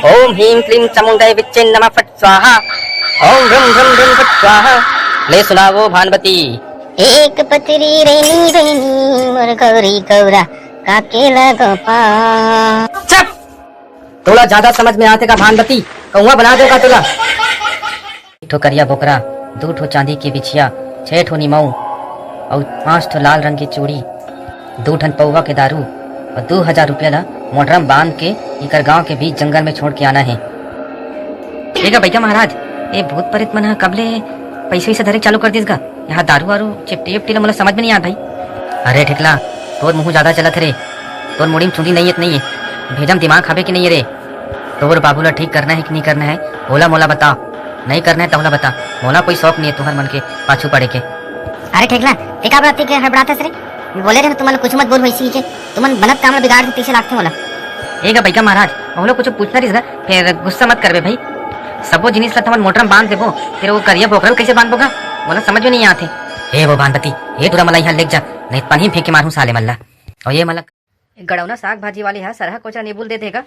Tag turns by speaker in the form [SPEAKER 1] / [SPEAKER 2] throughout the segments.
[SPEAKER 1] ओम ह्रीं क्लीं चामुंडाय विच्चे नमः फट स्वाहा। ओम ह्रम ह्रम ह्रम फट स्वाहा। ले सुनावो भानुमति।
[SPEAKER 2] एक पतरी रेनी रेनी मोर गौरी गौरा काकेला गोपा।
[SPEAKER 1] चुप! थोड़ा ज्यादा समझ में आते का भानुमति, कौआ बना देगा तुला। ठो करिया बोकरा, 2 ठो चांदी की बिछिया, 6 ठो निमऊ और 5 ठो लाल रंग की चूड़ी, 2 ठन पौवा के दारू और 2000 रुपया ला मोटरम बांध के इकर गांव के बीच जंगल में छोड़ के आना है। ठीक है भैया महाराज, ये भूत प्रेत मन कबले पैसे से धरे चालू कर दीसगा। यहाँ दारू वारू चिपटी विपटी मुझे समझ में नहीं आता भाई। अरे ठेकला, तोर मुँह ज्यादा चलत रे, तोर मुड़ी में चुंडी नहीं है, भेजम दिमाग खाबे की नहीं रे। तोर बाबूला ठीक करना है कि नहीं करना है, बोला मोला बता। नहीं करना है तो बोला बता, मोला कोई शौक नहीं है तुम्हारे मन के पाछू पड़े के।
[SPEAKER 2] अरे ठेकला टेका बराती के हड़बड़ाता रे, बोले रे तुमन कुछ मत बोल वैसी के, तुमन बनत काम बिगाड़ के पीछे लागते मोला।
[SPEAKER 1] एक भैया महाराज, बोलो कुछ पूछना रही फिर गुस्सा मत करबे भाई। सबो जिनिस ला तुमन मोटर में बांध देबो, फिर वो करिया बोकरा कैसे बांधबोगा बोला समझ में नहीं आते। हे वो भानपति, ये तुरा मला यहाँ लेक जा, नहीं पानी फेंक के मारू साले मल्ला। और ये मलक गड़ौना साग भाजी वाली है, सरहा कोचा नीबूल दे देगा।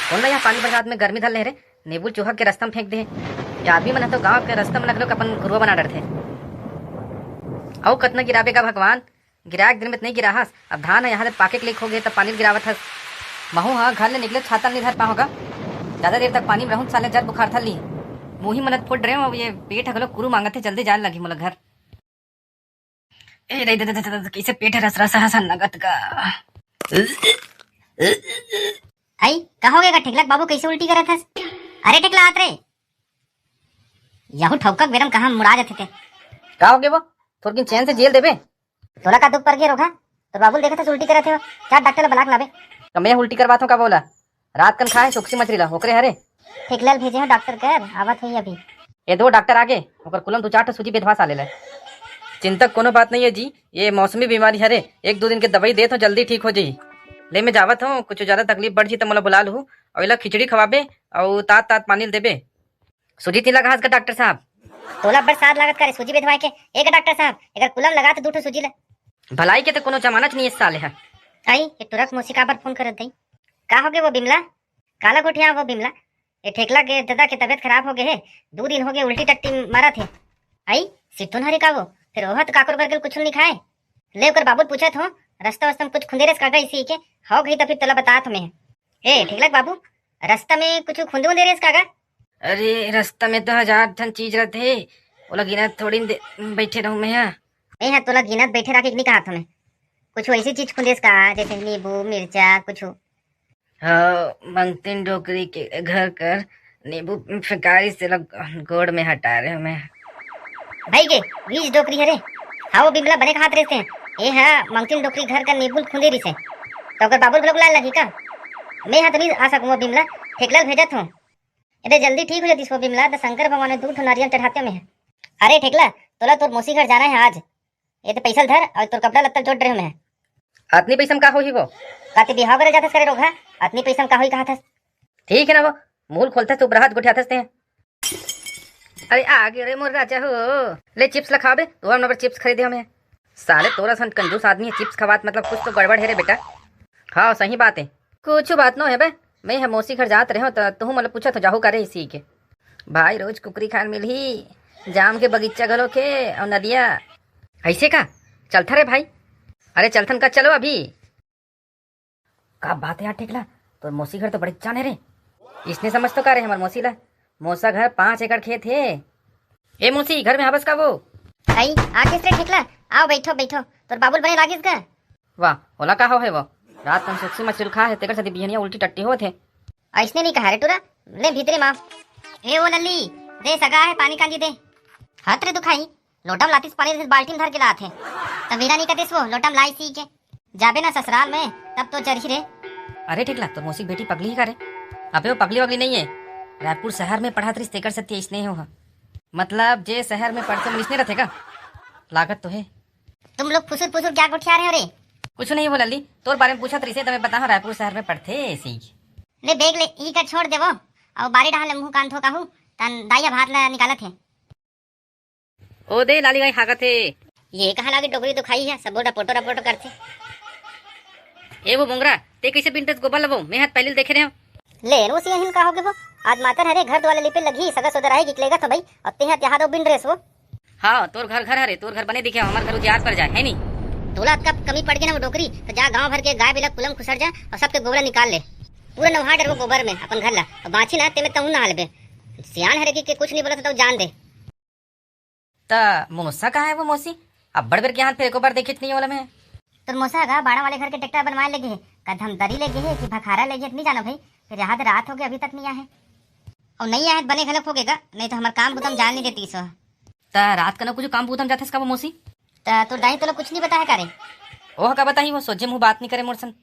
[SPEAKER 1] कौन ना यहाँ पानी बरसात में गर्मी धल ले रे, नीबूल चूहा के रास्ता में फेंक दे। ये आदमी मन तो गाँव के रास्ता में लगलो अपन गुरुआ बना डरते। और कतना गिराबेगा भगवान, गिरा एक दिन में नहीं गिराहस। अब धान है यहाँ से पाके क्लिक हो गए तब पानी गिरावत हस। महू हाँ घर ले निकले छाता नहीं धर पाओगा, ज्यादा देर तक पानी में रहूं साले जर बुखार था ली। मुँह ही मनत फुट रहे हो, ये पेट हगलो कुरु मांगते जल्दी जान लगी मोला घर। ए रे दे कैसे पेट है रस रस हसन नगत का।
[SPEAKER 2] आई का हो गया ठेकला बाबू, कैसे उल्टी करत हस? अरे ठेकला आत रे, यहू ठौकक बेरम कहां मुड़ा जाते थे।
[SPEAKER 1] का हो गए वो, थोड़ी चैन से जेल देबे।
[SPEAKER 2] तोला का दुख पर गए रोखा, तो बाबू देखा था उल्टी करत है, चार डॉक्टर बुला के लावे।
[SPEAKER 1] तो मैं उल्टी करवाता हूँ का बोला, रात कन खाए सुखसी मछली ला होकरे हरे।
[SPEAKER 2] ठेकलाल भेजे हैं डॉक्टर कर, आवत हुई अभी।
[SPEAKER 1] ये 2 डॉक्टर आगे ओकर कुलम 2-4 ठो सूजी बेधवा साले ला। चिंतक कोनो बात नहीं है जी, ये मौसमी बीमारी हरे, 1-2 दिन के दवाई दे तो जल्दी ठीक हो जाई। ले मैं जावत हूँ, कुछ ज्यादा तकलीफ बढ़ जी तो मोला बुला लू, और इला खिचड़ी खवाबे और तात तात पानी देबे। सूजी तिला घास का डॉक्टर साहब।
[SPEAKER 2] तोला बरसात लागत करे सूजी बेधवाए के, एक डॉक्टर साहब अगर कुलम लगा तो 2 ठो सूजी ले।
[SPEAKER 1] भलाई के तो कोनो जमानत नहीं है साले है।
[SPEAKER 2] आई ये तुरक मौसी का पर फोन करत दई। का हो गए वो बिमला, काला कोठिया वो बिमला, ये ठेकला के दादा की तबीयत खराब हो गए है, 2 दिन हो गए उल्टी टट्टी मारा थे। आई सिद्धू हरी का वो फिर ओहत काकर करके कुछ नहीं खाए। ले कर बाबू पूछत हो रास्ता वास्ता में कुछ खुंदेरस कागा इसी के हो गई तो फिर तला बतात मैं। ए ठेकला बाबू, रास्ता में कुछ खुंदे उंदेरस कागा?
[SPEAKER 1] अरे रास्ता में तो 1000 ठन चीज रहते, वो लगी थोड़ी बैठे रहूं मैं।
[SPEAKER 2] यहाँ तोला गिनत बैठे रखे नहीं कहा तुम्हें, कुछ ऐसी चीज खुंदेस का जैसे नींबू मिर्चा कुछ।
[SPEAKER 1] हाँ, मंगतीन डोकरी के घर कर नींबू फिकारी से गोड़ में हटा रहे मैं।
[SPEAKER 2] भाई के बीज डोकरी हरे, हाँ वो बिमला बने हाथ रहते हैं। ये है मंगतीन डोकरी घर का नींबू खुंदेरी से, तो अगर बाबू लोग ला लगी का मैं यहाँ तो नहीं आ सकूँ। वो बिमला ठेकलाल भेजत हूँ, इधर जल्दी ठीक हो जाती वो बिमला, तो शंकर भगवान ने 2 ठो नारियल चढ़ाते में है। अरे ठेकला तोला तोर मौसी घर जाना है आज, ये तो पैसा धर और तोर कपड़ा लत्ता जोड़ रहे हो मैं।
[SPEAKER 1] आदमी पैसा का हो ही वो
[SPEAKER 2] काते बिहाव करे जाथस करे रोगा, आदमी पैसा का होई कहा था।
[SPEAKER 1] ठीक है ना, वो मूल खोलता तो बरात गुठियाथस ते। अरे आगे रे मोर राजा हो, ले चिप्स लखाबे, तो हम नंबर चिप्स खरीदे हमें। साले तोरा सन कंजूस आदमी है, चिप्स खवात मतलब कुछ तो गड़बड़ है रे बेटा। हाँ सही बात है, कुछ बात नो है बे। मैं हम मौसी घर जात रहे हो तो तू मतलब पूछा तो जाहू करे इसी के भाई, रोज कुकरी खान मिली जाम के बगीचा गलो के और नदिया ऐसे का चलता रे भाई। अरे चलथन का चलो अभी। का बात है यार ठेकला, तो मौसी घर तो बड़े जाने रे, इसने समझ तो का रे हमारे मौसी ला। मौसा घर 5 एकड़ खेत है। ए मौसी घर में हबस का वो
[SPEAKER 2] आई आके से ठेकला, आओ बैठो बैठो, तोर बाबुल बने लागिस का।
[SPEAKER 1] वाह होला का हो है वो, रात में सुखसी मछली खा है तेकर सदी बिहनिया उल्टी टट्टी होत है।
[SPEAKER 2] ऐसने नहीं कहा रे टूरा, ले भीतरे माँ। ए वो लल्ली दे सगा है पानी कांजी दे, हाथ रे दुखाई लोटम लातीस पानी से बाल्टी में धर के लात है, तब मेरा नहीं कदेस वो लोटम लाई सी के जाबे ना ससुराल में तब तो चरही रे।
[SPEAKER 1] अरे ठेकला तो मौसी बेटी पगली ही करे, अबे वो पगली वगली नहीं है, रायपुर शहर में पढ़ा थी तेकर सत्य इसने हो, मतलब जे शहर में पढ़ते में इसने रहते का लागत तो है।
[SPEAKER 2] तुम लोग फुसुर फुसुर क्या गुठिया रहे हो रे?
[SPEAKER 1] कुछ नहीं वो लल्ली, तोर बारे में पूछा तरीसे तो मैं बता रायपुर शहर में पढ़ते ऐसे ही।
[SPEAKER 2] ले बेग ले ई का छोड़ देवो और बारी डाल मुंह कान धो कहूं तन दाइया भात ला निकालत है।
[SPEAKER 1] ओ दे लाली गाय हागत है,
[SPEAKER 2] ये कहा लागे डोगरी तो खाई है, सब रपोटो रपोटो करते।
[SPEAKER 1] ए वो मोंगरा ते कैसे पिंटस गोबर लबो मैं हाथ पहले देखे रहे हो
[SPEAKER 2] ले नो सी हिन का होगे वो आज मातर हरे घर द्वाले लिपे लगी सगा सदर आए गिकलेगा तो भाई अब ते हाथ यहाँ दो बिन ड्रेस वो।
[SPEAKER 1] हाँ तोर घर घर हरे तोर घर बने दिखे हमार घर उजियार पर जाए है नी
[SPEAKER 2] दौलत का कमी पड़ गई ना वो डोकरी तो जा गांव भर के गाय बिलक कुलम खुसर जा और सबके गोबरा निकाल ले पूरा नवहा डर वो गोबर में अपन घर ला और बाछी ना ते में तहु ना हलबे सियान हरे के कुछ नहीं बोला तो जान दे।
[SPEAKER 1] ता मोसा कहाँ है वो मौसी अब बड़ के हाथ पे एक बार देखित नहीं वाला मैं
[SPEAKER 2] तो मोसा गा बाड़ा वाले घर के ट्रैक्टर बनवाए लगे है का धमदरी लगे है कि भखारा लगे नहीं जाना भाई फिर यहाँ रात हो गया अभी तक नहीं आए और नहीं आए बने खलक होगेगा नहीं तो हमारा काम बुतम जान नहीं देती सो।
[SPEAKER 1] ता रात का ना कुछ काम पूतम जाते इसका वो मौसी
[SPEAKER 2] तो डाई तो कुछ नहीं बता है करे
[SPEAKER 1] ओह का बताई वो सोचे मुँह बात नहीं करे मोरसन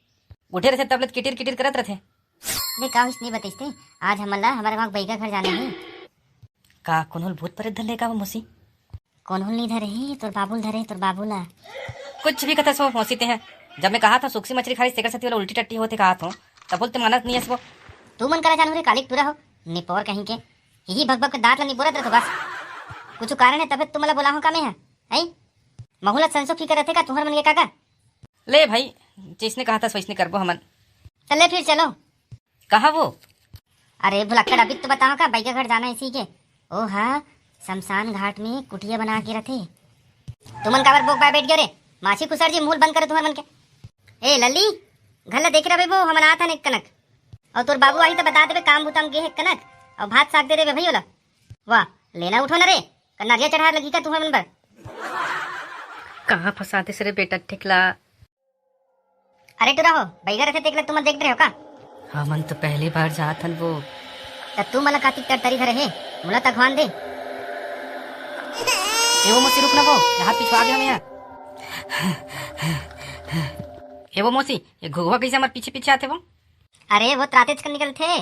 [SPEAKER 1] उठे रहे तबलत किटिर किटिर करत रहे
[SPEAKER 2] नहीं का नहीं बताइते आज हमला हमारे वहाँ बैगा घर जाने है
[SPEAKER 1] का कोनोल भूत प्रेत धर लेगा वो मौसी
[SPEAKER 2] कौन नहीं धरे ही तोर बाबुल धरे तोर बाबूला
[SPEAKER 1] कुछ भी कथा सो मौसीते हैं जब मैं कहा था सुखसी मछली खाई सेकर सती वाला उल्टी टट्टी होते कहा था तब बोलते मानत नहीं है वो
[SPEAKER 2] तू मन करा जानू रे कालिक टूरा हो निपोर कहीं के यही भग भग के दांत ला निपोरत रहे तो बस कुछ कारण है तब तुम बोला हो का मैं है महुला संसो की करते का तुम्हार मन के काका
[SPEAKER 1] ले भाई जिसने कहा था वैसने करबो हमन
[SPEAKER 2] चले फिर चलो
[SPEAKER 1] कहा वो
[SPEAKER 2] अरे भुलक्कड़ अभी तो बताओ का बैगा घर जाना इसी के ओ हाँ शमशान घाट में कुटिया बना के रखे तुमन काबर बोक बैठ गयो रे माछी कुसर जी मूल बंद करे तुम्हार मन के ए लल्ली घल्ला देख रहा भाई वो हमन आता ने कनक और तोर बाबू आई तो बता देबे काम बुतम गे है कनक और भात साग दे देबे भाई वाला वाह लेना उठो ना रे कन्नारिया चढ़ा लगी का तुम्हार मन पर
[SPEAKER 1] कहाँ फंसाते सरे बेटा ठिकला
[SPEAKER 2] अरे टूरा हो बैगा रखे देख ले तुम देख रहे हो का
[SPEAKER 1] हमन तो पहली बार जात हन वो
[SPEAKER 2] तब तू मला काती कर तरी धरे है मुला तकवान दे
[SPEAKER 1] ये वो मौसी रुक ना वो यहाँ पिछवा गया मैं ये वो मौसी ये घुगवा कैसे हमारे पीछे पीछे आते वो
[SPEAKER 2] अरे वो त्रातेज कर निकल थे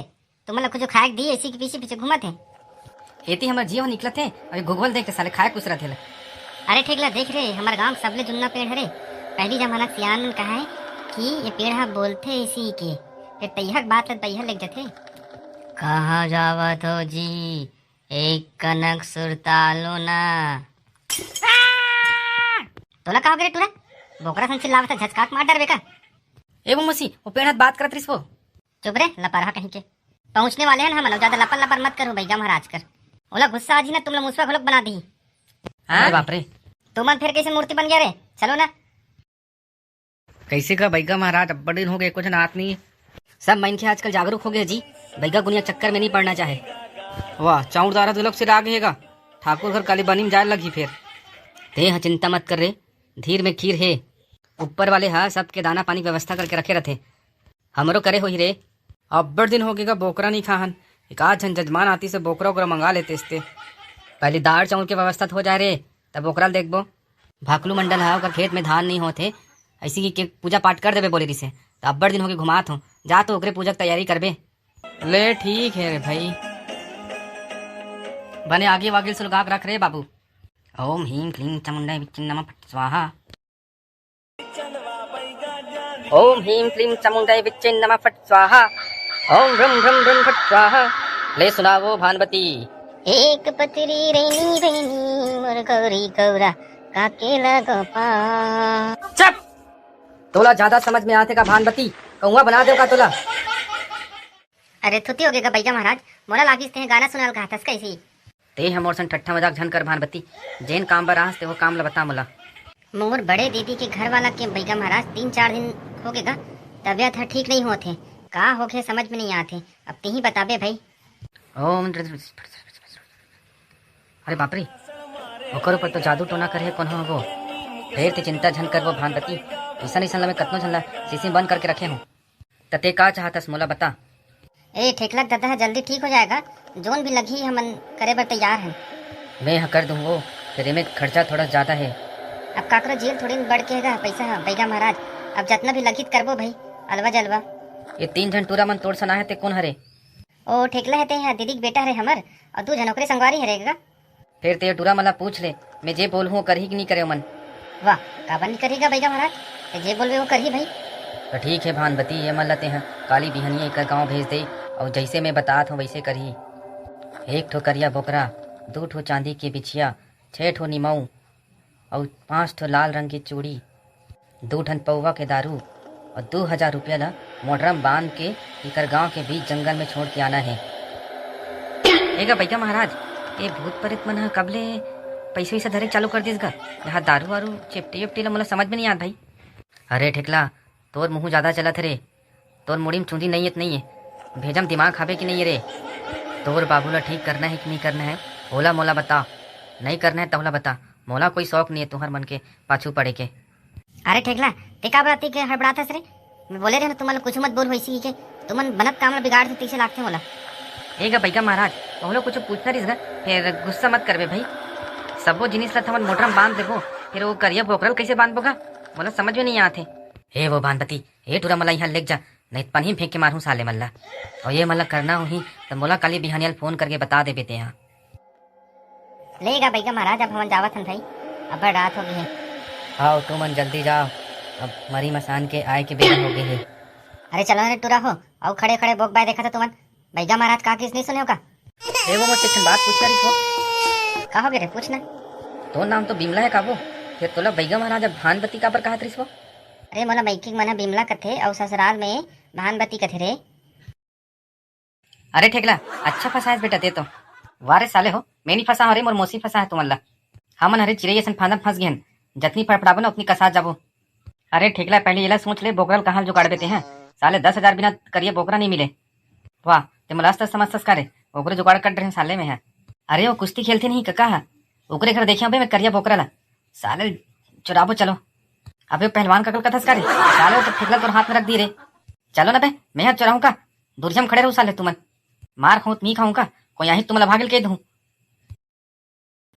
[SPEAKER 2] तुम लोग कुछ खाए दी इसी के पीछे पीछे घुमा थे
[SPEAKER 1] एती हमारे जीव निकला थे और ये घुगवल देख के साले खाए कुछ रहे थे
[SPEAKER 2] अरे ठीक ला देख रहे हमारे गांव सबले जुन्ना पेड़ हरे पहली जमाना सियान ने कहा है कि ये पेड़ हा बोलते इसी के फिर तैहक बात तैहर लग जाते कहाँ जावत हो जी एक कनक सुरतालो ना तोला कहा रे टूरा बोकरा सन चिल्लावत झचकाक मार डर बेका
[SPEAKER 1] ए वो मौसी वो पेड़ हाथ बात करत रही वो
[SPEAKER 2] चुप रे लपरहा कहीं के पहुंचने वाले हैं हम लोग ज्यादा लपर लपर मत करो भैया महाराज कर ओला गुस्सा आज ही ना तुम लोग मुसवा घोलक बना दी
[SPEAKER 1] अरे बाप रे
[SPEAKER 2] तुम फिर कैसे मूर्ति बन गया रे चलो ना
[SPEAKER 1] कैसे का बैगा महाराज अब बड़े दिन हो गए कुछ नात नहीं सब मन के आजकल जागरूक हो गए जी बैगा गुनिया चक्कर में नहीं पड़ना चाहे वाह चाउरदारा दुलक से राग रहेगा ठाकुर घर काली बानी में जाए लगी फिर ते हाँ चिंता मत कर रे धीर में खीर है ऊपर वाले हाँ सबके दाना पानी व्यवस्था करके रखे रहते हमरो करे हो ही रे अब बड़ दिन हो गएगा बोकरा नहीं खाहन एक आज झन जजमान आती से बोकरा वोकरा मंगा लेते इसते पहले दाल चाउर की व्यवस्था हो जाए रे तब बोकरा देखबो भाकलू मंडल है ओकर खेत में धान नहीं होते ऐसी की पूजा पाठ कर देवे बोले रिसे तो अब बड़ दिन हो गए घुमात हूँ जा तो ओकरे पूजा की तैयारी करबे ले ठीक है रे भाई बने आगे वागे सुलगाक रख रे बाबू ओम ह्रीं क्लीं चामुंडाय विच्चिं नमः फट् स्वाहा ओम ह्रीं क्लीं चामुंडाय विच्चिं नमः फट् स्वाहा ओम भ्रम भ्रम भ्रम फट् स्वाहा ले सुनावो भानवती
[SPEAKER 2] एक पतरी रेनी रेनी मोर गौरी गौरा काके लगो पा
[SPEAKER 1] चुप तोला ज्यादा समझ में आते का भानवती कौआ बना दो का तोला
[SPEAKER 2] अरे थुती हो गएगा भैया महाराज मोला लागिस ते गाना सुनाल कहा थस कैसी
[SPEAKER 1] ते हम और सन ठट्ठा मजाक झन कर भानवती जैन काम बर आहस ते वो काम ला बता मोला
[SPEAKER 2] मोर बड़े दीदी के घर वाला के भैया महाराज 3-4 दिन हो गएगा तबियत है ठीक नहीं होते का हो गए समझ में नहीं आते अब ते ही बताबे भाई
[SPEAKER 1] ओम अरे बाप रे ओकर ऊपर तो जादू टोना करे कौन हो वो ढेर ते चिंता झन कर वो भानवती ऐसा नहीं में कतनो झन ला शीशी बंद करके रखे हूँ तते का चाहतस मोला बता
[SPEAKER 2] ए ठेकलक दादा है जल्दी ठीक हो जाएगा जोन भी लगी हमन करे बर तैयार है
[SPEAKER 1] मैं यहाँ कर दूँ वो फिर में खर्चा थोड़ा ज्यादा है
[SPEAKER 2] अब काकरो जेल थोड़ी बढ़ के है पैसा है भैया महाराज अब जितना भी लगित करबो भाई अलवा जलवा
[SPEAKER 1] ये 3 जन टूरा मन तोड़ सना है ते कौन हरे
[SPEAKER 2] ओ ठेकला है ते हैं दीदी के बेटा है हमर और 2 जनोकरे संगवारी हरेगा
[SPEAKER 1] फिर ते टूरा मला पूछ ले मैं जे बोलूँ करही कि नहीं करे मन
[SPEAKER 2] वाह काबर नहीं करेगा भैया महाराज ते जे बोलवे वो करही भाई
[SPEAKER 1] तो ठीक है भानवती ये मन लते हैं काली बिहनिया एक गाँव भेज दे और जैसे मैं बतात हूँ वैसे करही 1 ठो करिया बोकरा 2 ठो चांदी की बिछिया 6 ठो निमऊ और 5 ठो लाल रंग की चूड़ी 2 ठन पौवा के दारू और 2000 रुपया ला मोटरम बांध के इकर गांव के बीच जंगल में छोड़ के आना है। एगा भैया महाराज, ये भूत प्रेत मन कबले पैसे वैसे धरे चालू कर दीसगा। यहाँ दारू वारू चिपटी विपटी ला मोला समझ में नहीं आत भाई। अरे ठेकला, तोर मुँह ज्यादा चलत रे, तोर मुड़ी में चूंदी नहीं है, भेजम दिमाग खाबे कि नहीं है रे। तोर बाबू ला ठीक करना है कि नहीं करना है, ओला मोला बता। नहीं करना है तोला बता, मोला कोई शौक नहीं है तुम्हार मन के पाछू पड़े के।
[SPEAKER 2] अरे ठेकला, ते का बराती के हड़बड़ाता रे? मैं बोले रहे ना तुम कुछ मत बोल वैसी के, तुमन बनत काम ला बिगाड़ देती से लागते मोला।
[SPEAKER 1] एगा भैया महाराज, ओलो कुछ पूछना रही फिर गुस्सा मत करबे भाई। सबो जिनिस ला थमन मोटरम बांध देबो, फिर वो करिया बोकरल कैसे बांधबोगा मोला समझ में नहीं आते। हे वो बांधपति, हे टूरा मला यहाँ लेक जा, नहीं तो पानी फेंक के मारूं साले मल्ला। और ये मतलब करना हुई तो मोला काली बिहानियल फोन करके बता दे बेते यहाँ।
[SPEAKER 2] लेगा भैया महाराज, अब हम जावत हन भाई, अब रात हो गई है।
[SPEAKER 1] आओ तुम मन जल्दी जाओ, अब मरी मसान के आए के बेरा हो गए है।
[SPEAKER 2] अरे चलो ने टूरा हो, और खड़े खड़े बोक बाय देखा था तुमन। भैया महाराज का किस नहीं सुने का?
[SPEAKER 1] हे वो मुझसे बात पूछ रही हो।
[SPEAKER 2] कहोगे रे, पूछना।
[SPEAKER 1] तो नाम तो बिमला है काबू, फिर तोला भैया महाराज अब भानबती का पर कहा तरीस वो।
[SPEAKER 2] अरे मोला मैकिंग मना बिमला कथे और ससुराल में भानबती कथे रे।
[SPEAKER 1] अरे ठेकला, अच्छा फंसा है बेटा ते तो। वारे साले हो, मैं नहीं फंसा हो रे, मोर मौसी फंसा है तुमल्ला। हमन हरे चिड़ैया सन फांदा फंस गए, जतनी फड़फड़ाबो ना उतनी कसात जाबो। अरे ठेकला, पहले ये सोच ले बोकरल कहाँ जुगाड़ देते हैं। साले 10,000 बिना करिए बोकरा नहीं मिले। वाह, ते मलास्त समझ करे ओकरे जुगाड़ कर रहे साले में है। अरे वो कुश्ती खेलते नहीं कका है, ओकरे घर देखे मैं करिया बोकरा ला। साले चुराबो चलो। अबे पहलवान का कथस करे साले, तो ठेकला तोर हाथ में रख दी रे। चलो ना बे, मैं चुराऊं का, दूरजम खड़े रहूं साले तुमन। मार खाऊं नहीं खाऊं का, कोई यहीं तुमला भागल के दूं।